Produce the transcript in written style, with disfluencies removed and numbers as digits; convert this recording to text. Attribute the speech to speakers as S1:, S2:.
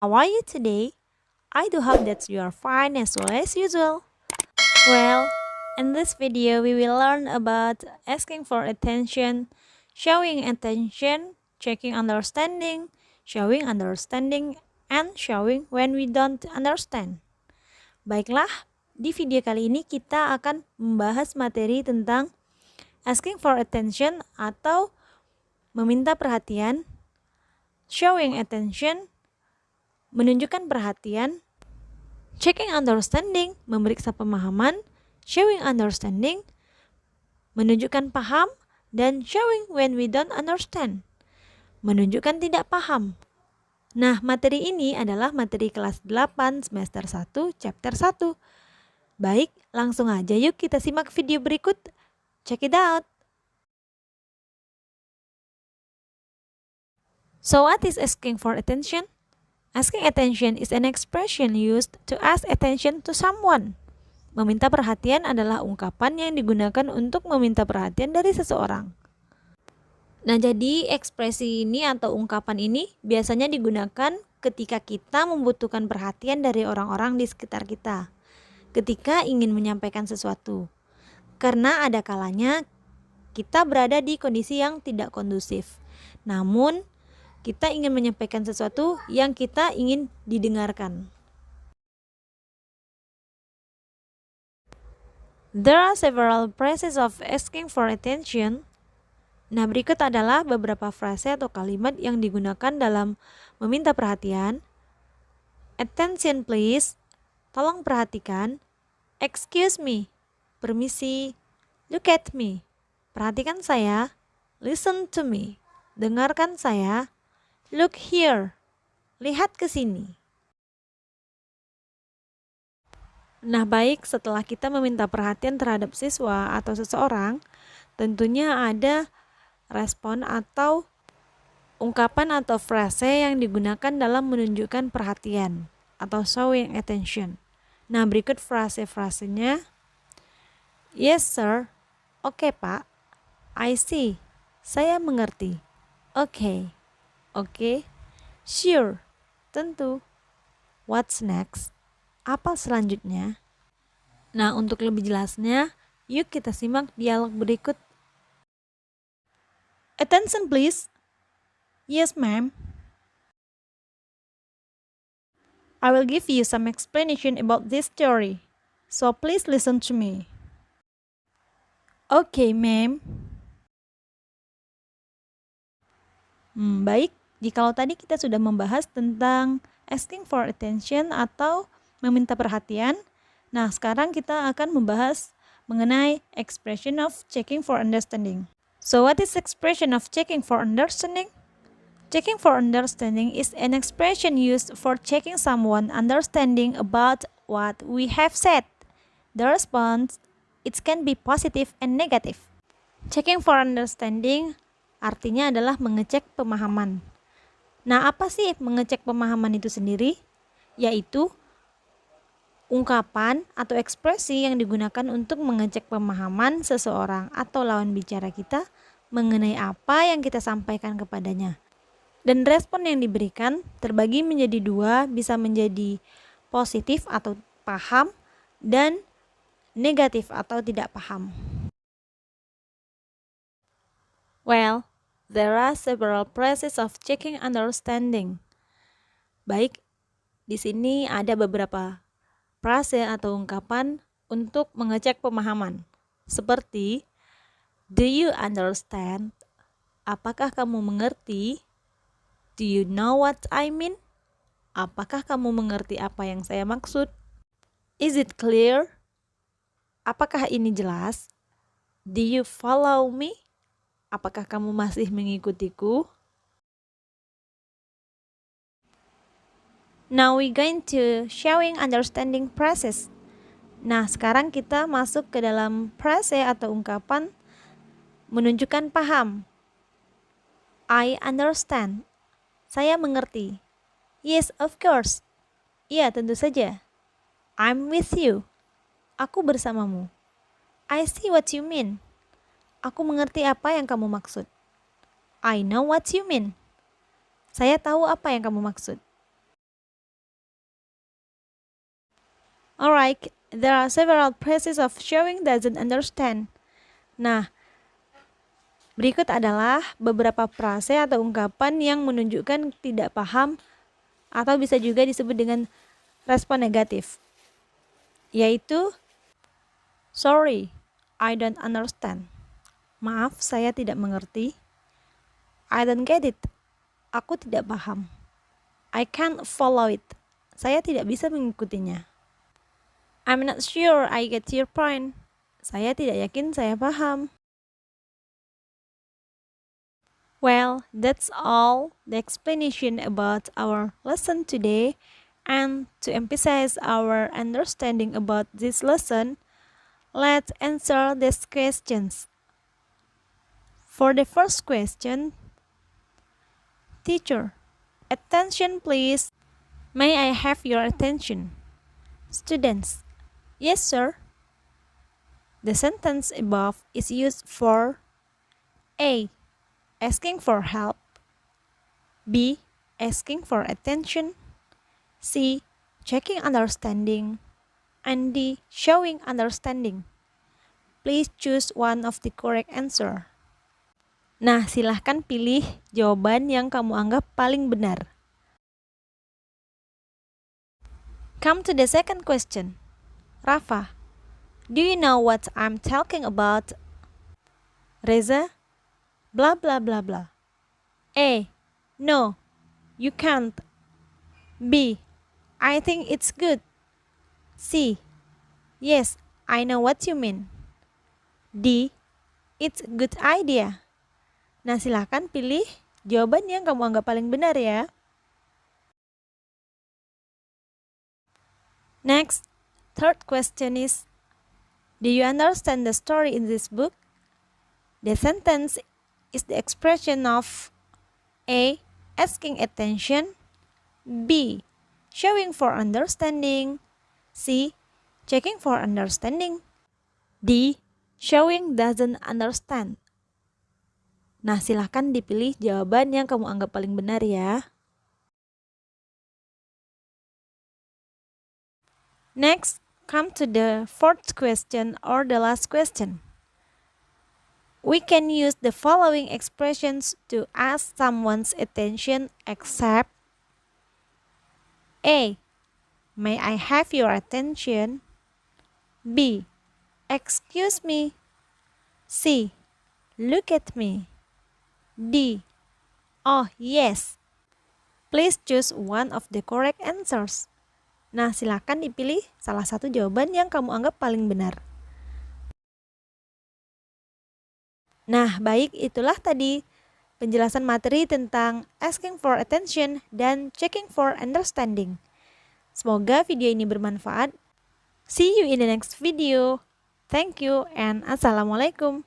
S1: How are you today? I do hope that you are fine as well as usual. Well, in this video we will learn about asking for attention, showing attention, checking understanding, showing understanding, and showing when we don't understand. Baiklah, di video kali ini kita akan membahas materi tentang asking for attention atau meminta perhatian, showing attention, menunjukkan perhatian, checking understanding, memeriksa pemahaman, showing understanding, menunjukkan paham, dan showing when we don't understand, menunjukkan tidak paham. Nah, materi ini adalah materi kelas 8 semester 1 chapter 1. Baik, langsung aja yuk kita simak video berikut. Check it out. So what is asking for attention? Asking attention is an expression used to ask attention to someone. Meminta perhatian adalah ungkapan yang digunakan untuk meminta perhatian dari seseorang. Nah, jadi ekspresi ini atau ungkapan ini biasanya digunakan ketika kita membutuhkan perhatian dari orang-orang di sekitar kita, ketika ingin menyampaikan sesuatu. Karena ada kalanya kita berada di kondisi yang tidak kondusif. Namun, kita ingin menyampaikan sesuatu yang kita ingin didengarkan. There are several phrases of asking for attention. Nah, berikut adalah beberapa frase atau kalimat yang digunakan dalam meminta perhatian. Attention please, tolong perhatikan. Excuse me, permisi. Look at me, perhatikan saya. Listen to me, dengarkan saya. Look here, lihat ke sini. Nah, baik, setelah kita meminta perhatian terhadap siswa atau seseorang, tentunya ada respon atau ungkapan atau frase yang digunakan dalam menunjukkan perhatian atau showing attention. Nah, berikut frase-frasenya. Yes sir, oke pak. I see, saya mengerti. Oke, sure, tentu. What's next? Apa selanjutnya? Nah, untuk lebih jelasnya, yuk kita simak dialog berikut. Attention please. Yes ma'am. I will give you some explanation about this story, so please listen to me. Okay ma'am. Baik, jikalau tadi kita sudah membahas tentang asking for attention atau meminta perhatian, nah sekarang kita akan membahas mengenai expression of checking for understanding. So what is expression of checking for understanding? Checking for understanding is an expression used for checking someone understanding about what we have said. The response, it can be positive and negative. Checking for understanding artinya adalah mengecek pemahaman. Nah, apa sih mengecek pemahaman itu sendiri? Yaitu ungkapan atau ekspresi yang digunakan untuk mengecek pemahaman seseorang atau lawan bicara kita mengenai apa yang kita sampaikan kepadanya. Dan respon yang diberikan terbagi menjadi dua, bisa menjadi positif atau paham dan negatif atau tidak paham. Well, there are several phrases of checking understanding. Baik, di sini ada beberapa frase atau ungkapan untuk mengecek pemahaman. Seperti, do you understand? Apakah kamu mengerti? Do you know what I mean? Apakah kamu mengerti apa yang saya maksud? Is it clear? Apakah ini jelas? Do you follow me? Apakah kamu masih mengikutiku? Now we going to showing understanding phrases. Nah, sekarang kita masuk ke dalam frase atau ungkapan menunjukkan paham. I understand. Saya mengerti. Yes, of course. Iya, tentu saja. I'm with you. Aku bersamamu. I see what you mean. Aku mengerti apa yang kamu maksud. I know what you mean. Saya tahu apa yang kamu maksud. Alright, there are several phrases of showing doesn't understand. Nah, berikut adalah beberapa frase atau ungkapan yang menunjukkan tidak paham atau bisa juga disebut dengan respon negatif, yaitu sorry, I don't understand. Maaf, saya tidak mengerti. I don't get it. Aku tidak paham. I can't follow it. Saya tidak bisa mengikutinya. I'm not sure I get your point. Saya tidak yakin saya paham. Well, that's all the explanation about our lesson today. And to emphasize our understanding about this lesson, let's answer these questions. For the first question, teacher, attention please. May I have your attention? Students, yes sir. The sentence above is used for A. Asking for help, B. Asking for attention, C. Checking understanding, and D. Showing understanding. Please choose one of the correct answer. Nah, silahkan pilih jawaban yang kamu anggap paling benar. Come to the second question. Rafa, do you know what I'm talking about? Reza, blah blah blah blah. A. No, you can't. B. I think it's good. C. Yes, I know what you mean. D. It's a good idea. Nah, silahkan pilih jawaban yang kamu anggap paling benar ya. Next, third question is, do you understand the story in this book? The sentence is the expression of A. Asking attention, B. Showing for understanding, C. Checking for understanding, D. Showing doesn't understand. Nah, silahkan dipilih jawaban yang kamu anggap paling benar ya. Next, come to the fourth question or the last question. We can use the following expressions to ask someone's attention except A. May I have your attention? B. Excuse me. C. Look at me. D. Oh, yes. Please choose one of the correct answers. Nah, silakan dipilih salah satu jawaban yang kamu anggap paling benar. Nah, baik, itulah tadi penjelasan materi tentang asking for attention dan checking for understanding. Semoga video ini bermanfaat. See you in the next video. Thank you and assalamualaikum.